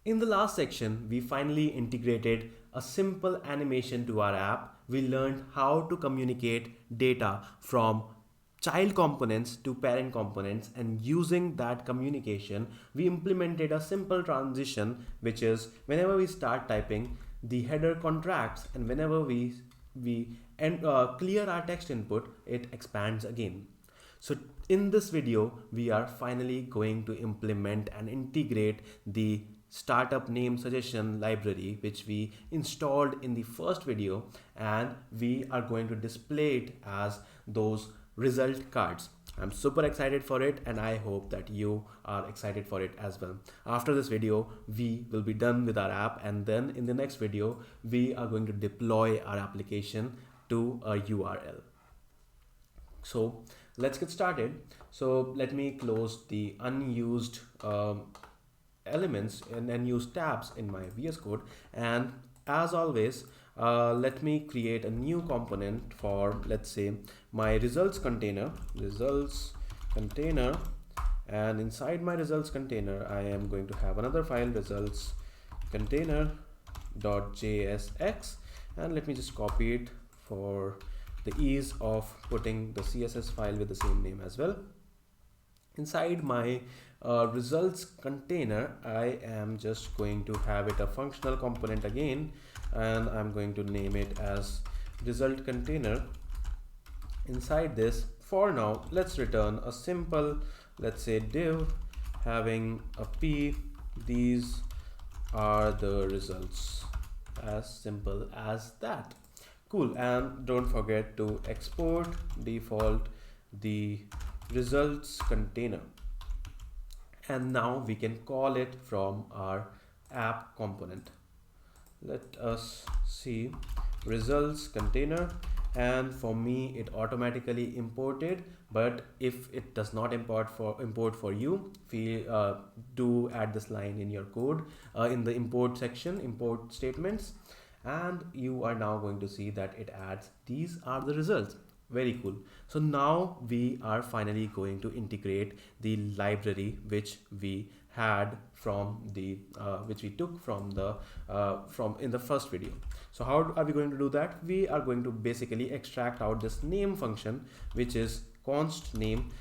In the last section, we finally integrated a simple animation to our app. We learned how to communicate data from child components to parent components, and using that communication, we implemented a simple transition, which is whenever we start typing, the header contracts, and whenever we clear our text input, it expands again. So in this video, we are finally going to implement and integrate the startup name suggestion library, which we installed in the first video, and we are going to display it as those result cards. I'm super excited for it, and I hope that you are excited for it as well. After this video, we will be done with our app, and then in the next video, we are going to deploy our application to a URL. So let's get started. So let me close the unused elements and unused tabs in my VS Code, and as always, let me create a new component for, let's say, my results container, and inside my results container I am going to have another file, results container.jsx, and let me just copy it for the ease of putting the CSS file with the same name as well. Inside my results container, I am just going to have it a functional component again, and I'm going to name it as result container. Inside this, for now, let's return a simple, let's say, div having a p. These are the results, as simple as that. Cool. And don't forget to export default the results container, and now we can call it from our app component. Let us see results container, and for me it automatically imported, but if it does not import for you, do add this line in your code in the import section, import statements, and you are now going to see that it adds these are the results. Very cool. So now we are finally going to integrate the library which we had from the which we took from the from in the first video. So how are we going to do that? We are going to basically extract out this name function, which is const name.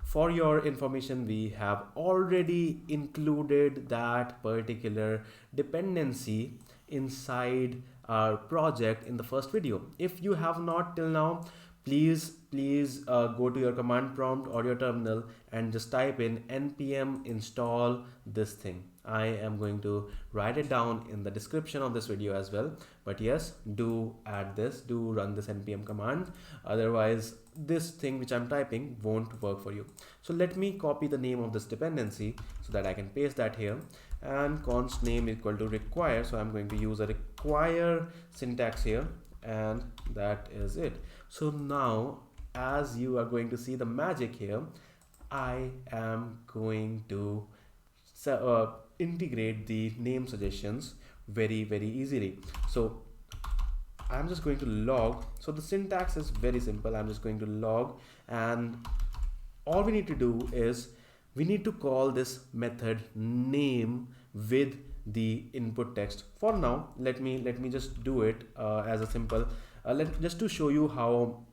For your information, we have already included that particular dependency inside our project in the first video. If you have not till now, please go to your command prompt or your terminal and just type in npm install this thing. I am going to write it down in the description of this video as well, but yes, do add this, do run this npm command, otherwise this thing which I'm typing won't work for you. So let me copy the name of this dependency so that I can paste that here, and const name equal to require, so I'm going to use a require syntax here, and that is it. So now, as you are going to see the magic here, I am going to integrate the name suggestions very easily. So I'm just going to log. So the syntax is very simple. I'm just going to log, and all we need to do is we need to call this method name with the input text. For now, let me just do it as a simple just to show you how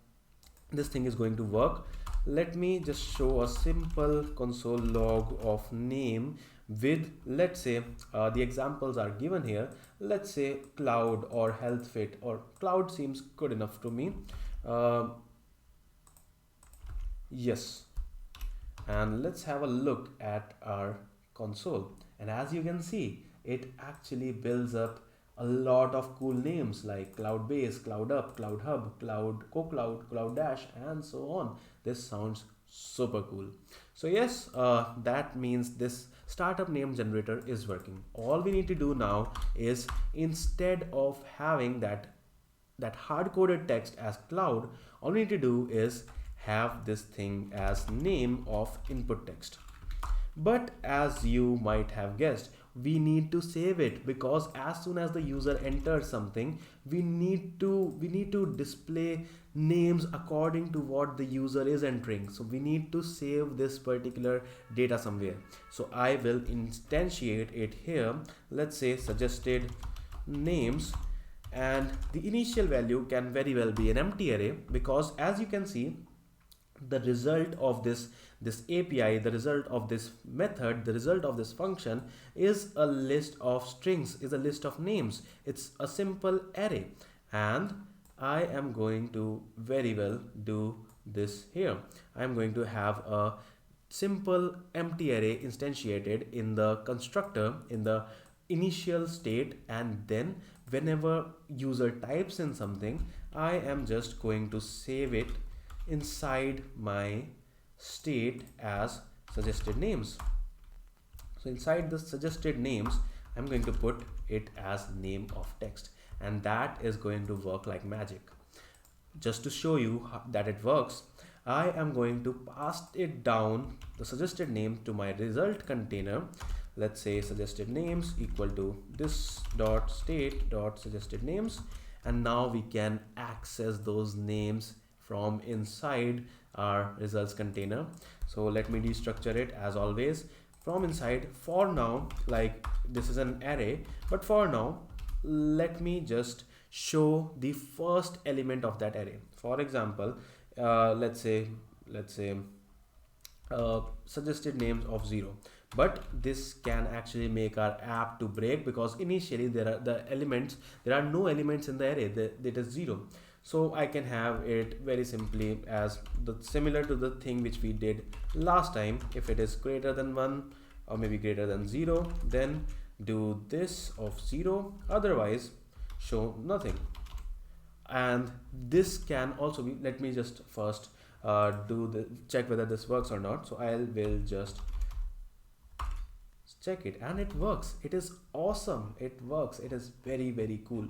this thing is going to work. Let me just show a simple console log of name with, let's say, the examples are given here. Let's say cloud or health fit, or cloud seems good enough to me. Yes, and let's have a look at our console, and as you can see, it actually builds up a lot of cool names like cloud base, cloud up, cloud hub, cloud co-cloud, cloud dash, and so on. This sounds super cool. So yes, that means this startup name generator is working. All we need to do now is, instead of having that hard-coded text as cloud, all we need to do is have this thing as name of input text. But as you might have guessed, we need to save it, because as soon as the user enters something, we need to display names according to what the user is entering. So we need to save this particular data somewhere. So I will instantiate it here. Let's say suggested names, and the initial value can very well be an empty array, because as you can see, the result of this API, the result of this method, the result of this function is a list of strings, is a list of names. It's a simple array, and I am going to very well do this here. I'm going to have a simple empty array instantiated in the constructor in the initial state, and then whenever user types in something, I am just going to save it inside my state as suggested names. So inside the suggested names, I'm going to put it as name of text, and that is going to work like magic. Just to show you that it works, I am going to pass it down the suggested name to my result container. Let's say suggested names equal to this dot state dot suggested names, and now we can access those names from inside our results container. So let me destructure it as always from inside. For now, like this is an array, but for now let me just show the first element of that array. For example, let's say suggested names of 0, but this can actually make our app to break, because initially there are no elements in the array, that is 0. So I can have it very simply as similar to the thing which we did last time. If it is greater than 1 or maybe greater than 0, then do this of 0, otherwise show nothing. And this can also be, let me just first check whether this works or not. So I will just check it, and it works. It is awesome. It works. It is very, very cool.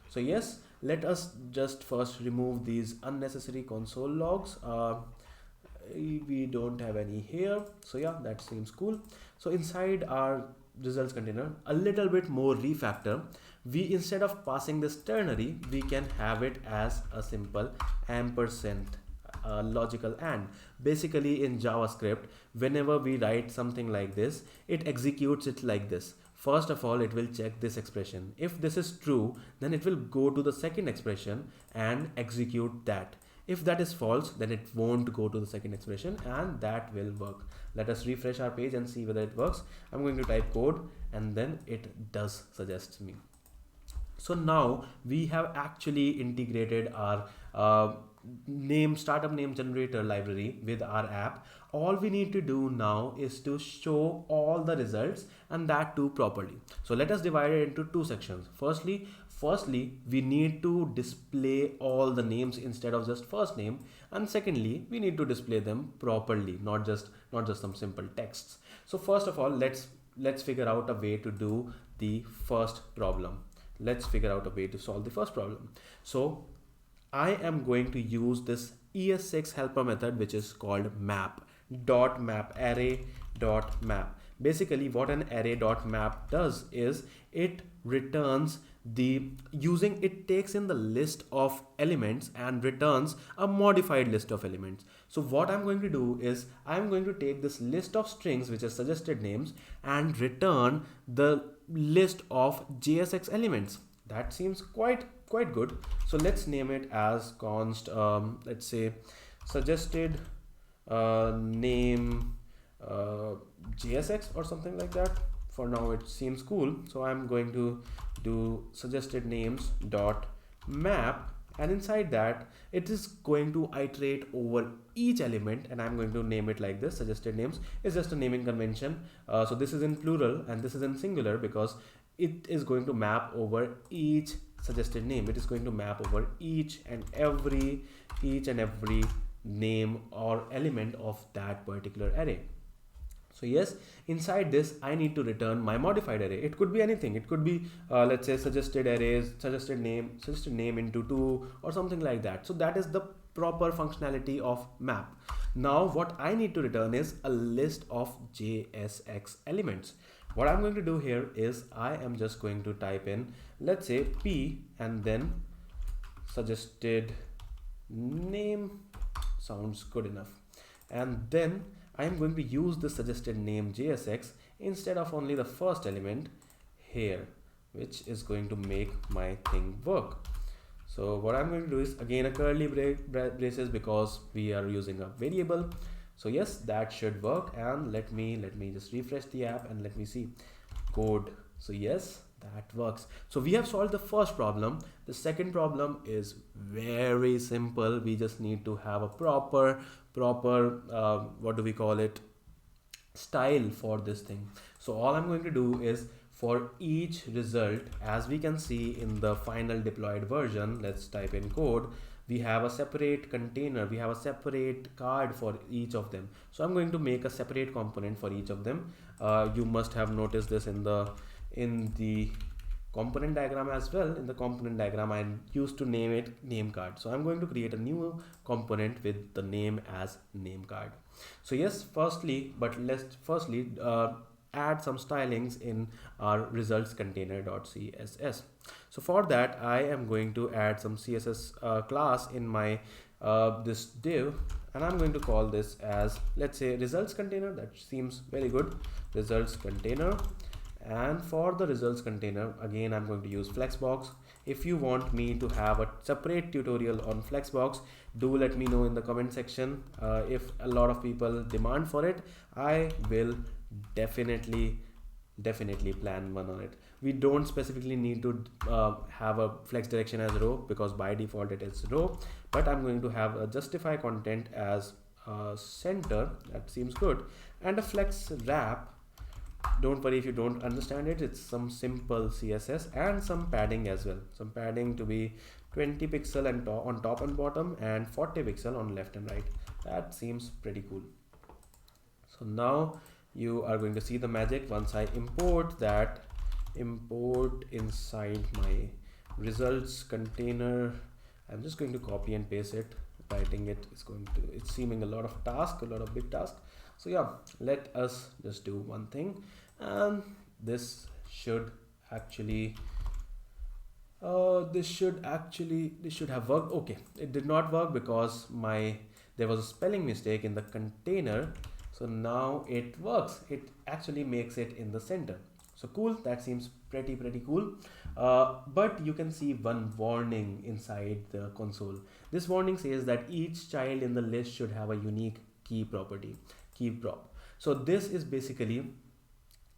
So yes, let us just first remove these unnecessary console logs. We don't have any here, so yeah, that seems cool. So inside our results container, a little bit more refactor. We, instead of passing this ternary, we can have it as a simple ampersand, logical and. Basically in JavaScript, whenever we write something like this, it executes it like this. First of all, it will check this expression. If this is true, then it will go to the second expression and execute that. If that is false, then it won't go to the second expression, and that will work. Let us refresh our page and see whether it works. I'm going to type code, and then it does suggest me. So now we have actually integrated our startup name generator library with our app. All we need to do now is to show all the results, and that too properly. So let us divide it into two sections. Firstly, we need to display all the names instead of just first name, and secondly, we need to display them properly, not just some simple texts. So first of all, let's figure out a way to do the first problem. Let's figure out a way to solve the first problem. So I am going to use this ES6 helper method, which is called map.map, array.map. Basically what an array.map does is it returns it takes in the list of elements and returns a modified list of elements. So what I'm going to do is I'm going to take this list of strings, which is suggested names, and return the list of JSX elements. That seems quite good. So let's name it as const, let's say suggested name JSX or something like that. For now it seems cool, so I'm going to do suggested names dot map, and inside that it is going to iterate over each element, and I'm going to name it like this. Suggested names is just a naming convention. So this is in plural and this is in singular because it is going to map over each suggested name. It is going to map over each and every name or element of that particular array. So yes, inside this I need to return my modified array. It could be anything. It could be let's say suggested name into 2 or something like that. So that is the proper functionality of map. Now what I need to return is a list of JSX elements. What I'm going to do here is I am just going to type in, let's say P and then suggested name. Sounds good enough. And then I am going to use the suggested name JSX instead of only the first element here, which is going to make my thing work. So what I'm going to do is again a curly braces because we are using a variable. So yes, that should work. And let me just refresh the app and let me see code. So yes, that works. So we have solved the first problem. The second problem is very simple. We just need to have a proper what do we call it, style for this thing. So all I'm going to do is for each result, as we can see in the final deployed version, let's type in code, we have a separate container, we have a separate card for each of them. So I'm going to make a separate component for each of them. You must have noticed this in the component diagram as well. In the component diagram I used to name it name card. So I'm going to create a new component with the name as name card. So yes, let's firstly add some stylings in our results container.css. So for that I am going to add some CSS class in my this div, and I'm going to call this as, let's say, results container. That seems very good, results container. And for the results container, again I'm going to use flexbox. If you want me to have a separate tutorial on flexbox, do let me know in the comment section. If a lot of people demand for it, I will definitely plan one on it. We don't specifically need to have a flex direction as row because by default it is row, but I'm going to have a justify content as center. That seems good. And a flex wrap. Don't worry if you don't understand it, it's some simple CSS and some padding as well. Some padding to be 20 pixel and on top and bottom and 40 pixel on left and right. That seems pretty cool. So now you are going to see the magic once I import inside my results container. I'm just going to copy and paste it. Writing it is it's seeming a lot of big task. So yeah, let us just do one thing, and this should actually this should have worked. Okay, it did not work because there was a spelling mistake in the container. So now it works. It actually makes it in the center. So cool, that seems pretty cool. But you can see one warning inside the console. This warning says that each child in the list should have a unique key prop. So this is basically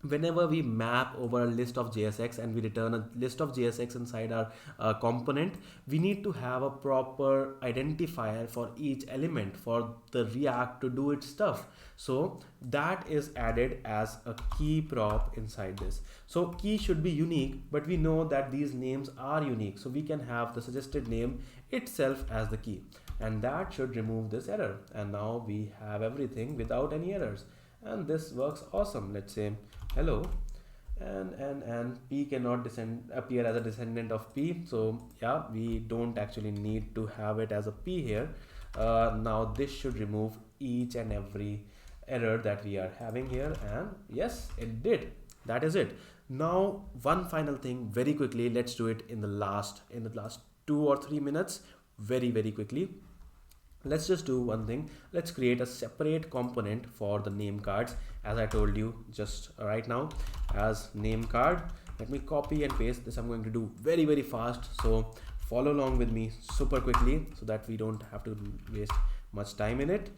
whenever we map over a list of JSX and we return a list of JSX inside our component, we need to have a proper identifier for each element for the React to do its stuff. So that is added as a key prop inside this. So key should be unique, but we know that these names are unique. So we can have the suggested name itself as the key, and that should remove this error. And now we have everything without any errors. And this works awesome. Let's say hello, and P cannot appear as a descendant of P. So yeah, we don't actually need to have it as a P here. Now this should remove each and every error that we are having here, and yes, it did. That is it. Now one final thing very quickly, let's do it in the last 2 or 3 minutes very quickly. Let's just do one thing. Let's create a separate component for the name cards, as I told you just right now, as name card. Let me copy and paste this. I'm going to do very fast, so follow along with me super quickly so that we don't have to waste much time in it.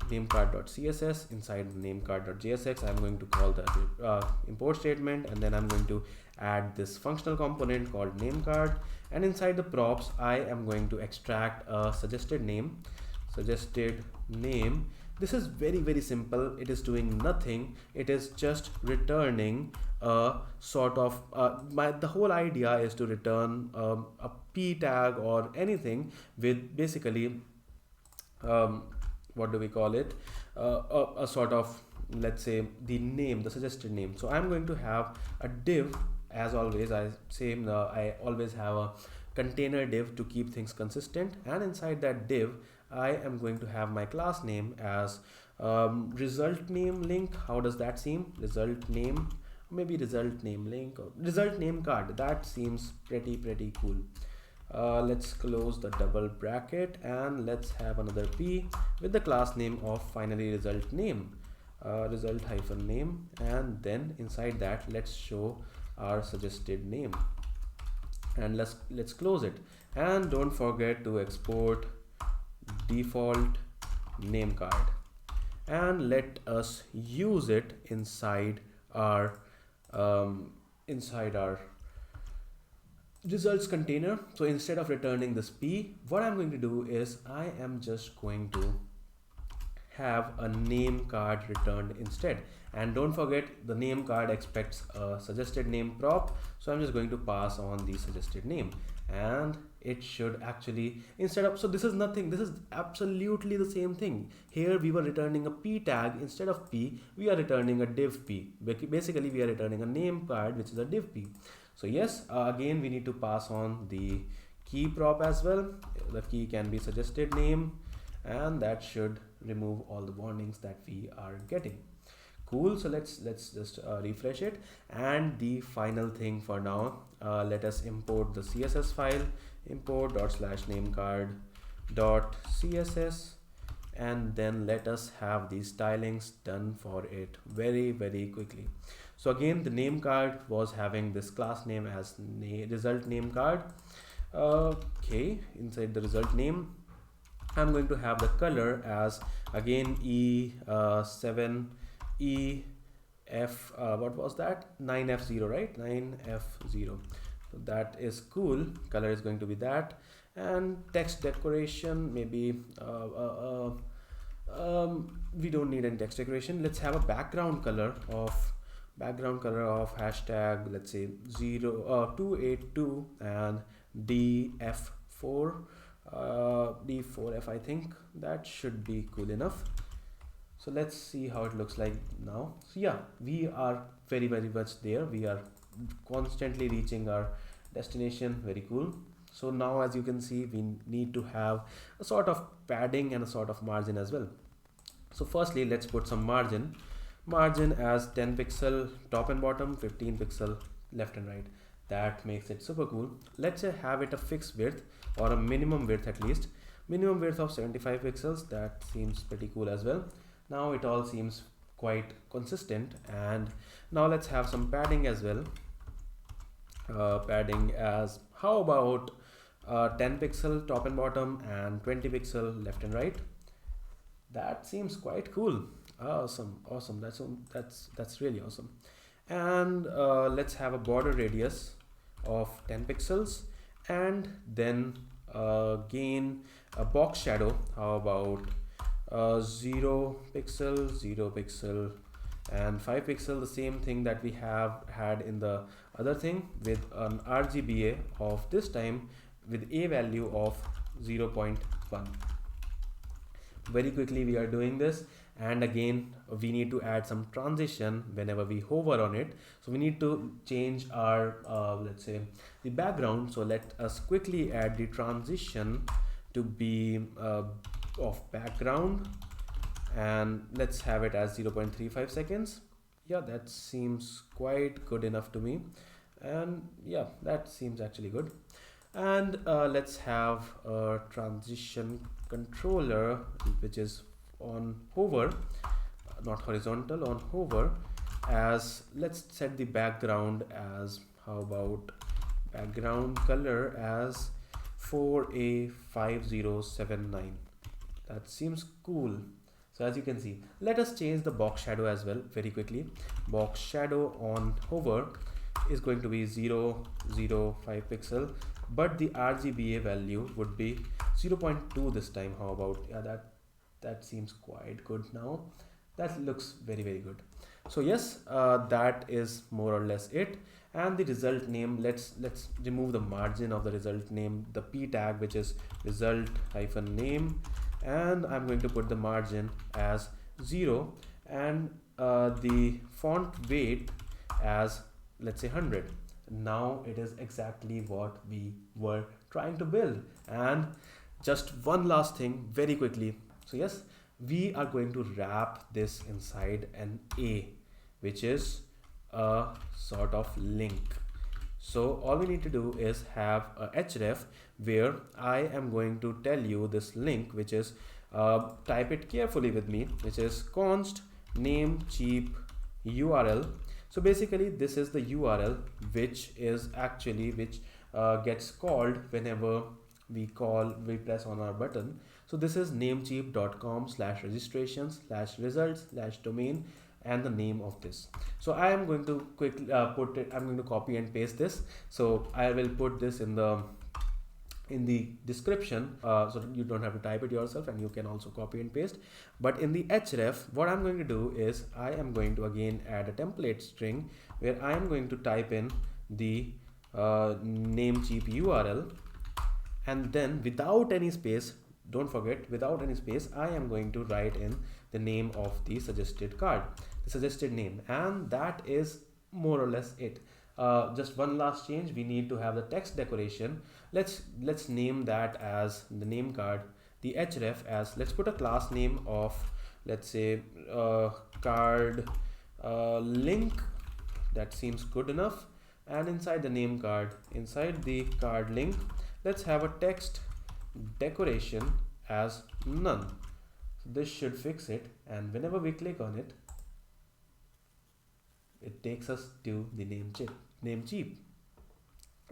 Namecard.css, inside namecard.jsx I'm going to call the import statement, and then I'm going to add this functional component called namecard, and inside the props I am going to extract a suggested name. This is very simple. It is doing nothing. It is just returning a sort of the whole idea is to return a p tag or anything with basically what do we call it, a sort of, let's say, the suggested name. So I'm going to have a div. As always, I always have a container div to keep things consistent, and inside that div I am going to have my class name as result name link. How does that seem? Result name maybe result name link or result name card. That seems pretty cool. Let's close the double bracket and let's have another p with the class name of finally result name, result hyphen name, and then inside that let's show our suggested name, and let's close it. And don't forget to export default name card and let us use it inside our inside our results container. So instead of returning this p, what I'm going to do is I am just going to have a name card returned instead. And don't forget, the name card expects a suggested name prop, so I'm just going to pass on the suggested name, and it should actually, instead of, so this is nothing, this is absolutely the same thing. Here we were returning a p tag, instead of p we are returning a div p. Basically we are returning a name card which is a div p. So yes, again we need to pass on the key prop as well. The key can be suggested name, and that should remove all the warnings that we are getting. Cool. So let's just refresh it. And the final thing for now, let us import the css file, import ./namecard.css, and then let us have the stylings done for it very quickly. So again, the name card was having this class name as result name card. Okay, inside the result name I'm going to have the color as again E7 EF, what was that, 9F0, right? 9F0. So that is cool. Color is going to be that, and text decoration maybe we don't need any text decoration. Let's have a background color of hashtag, let's say 282 and DF4, D4F. I think that should be cool enough. So let's see how it looks like now. So yeah, we are very much there. We are constantly reaching our destination. Very cool. So now, as you can see, we need to have a sort of padding and a sort of margin as well. So firstly, let's put some margin as 10 pixel top and bottom, 15 pixel left and right. That makes it super cool. Let's say have it a fixed width or a minimum width, at least minimum width of 75 pixels. That seems pretty cool as well. Now it all seems quite consistent. And now let's have some padding as well. Padding as, how about 10 pixel top and bottom and 20 pixel left and right. That seems quite cool. Awesome. That's really awesome. And let's have a border radius of 10 pixels, and then gain a box shadow. How about 0 pixel and 5 pixel, the same thing that we have had in the other thing, with an RGBA of this time with a value of 0.1. Very quickly we are doing this, and again we need to add some transition whenever we hover on it. So we need to change our let's say the background. So let us quickly add the transition to be of background, and let's have it as 0.35 seconds. Yeah, that seems quite good enough to me, and yeah, that seems actually good. And let's have a transition controller which is on hover, not horizontal, on hover, as let's set the background as, how about background color as 4A5079. That seems cool. So as you can see, let us change the box shadow as well very quickly. Box shadow on hover is going to be 0.05 pixel, but the RGBA value would be 0.2 this time. How about, yeah, that seems quite good now. That looks very good. So yes, that is more or less it. And the result name, let's remove the margin of the result name, the p tag, which is result hyphen name, and I'm going to put the margin as 0, and the font weight as, let's say, 100. Now it is exactly what we were trying to build. And just one last thing very quickly. So yes, we are going to wrap this inside an A, which is a sort of link. So all we need to do is have a href where I am going to tell you this link, which is type it carefully with me, which is const nameCheapUrl. So basically this is the URL which is actually gets called whenever we press on our button. So this is namecheap.com/registration/results/domain and the name of this. So I am going to quickly I'm going to copy and paste this. So I will put this in the description, so you don't have to type it yourself, and you can also copy and paste. But in the href, what I'm going to do is I am going to again add a template string where I am going to type in the nameCheapUrl, and then without any space, don't forget, without any space, I am going to write in the name of the suggested card, the suggested name, and that is more or less it. Just one last change, we need to have the text decoration. Let's name that as the name card, the href as, let's put a class name of, let's say card link. That seems good enough. And inside the name card, inside the card link, let's have a text decoration as none. This should fix it, and whenever we click on it, it takes us to the Namecheap.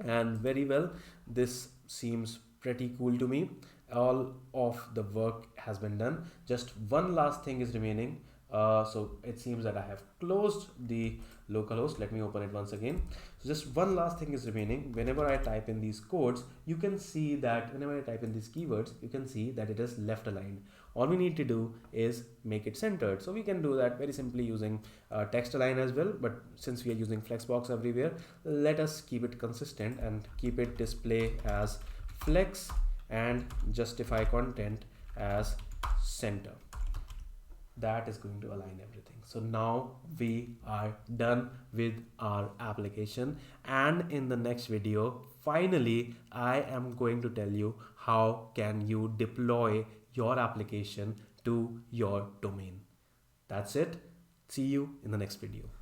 And very well, this seems pretty cool to me. All of the work has been done. Just one last thing is remaining. So it seems that I have closed the localhost. Let me open it once again. So just one last thing is remaining. Whenever I type in these codes, you can see that whenever I type in these keywords, you can see that it is left aligned. All we need to do is make it centered. So we can do that very simply using text align as well. But since we are using flexbox everywhere, let us keep it consistent and keep it display as flex and justify content as center. That is going to align everything. So now we are done with our application, and in the next video, finally, I am going to tell you how can you deploy your application to your domain. That's it. See you in the next video.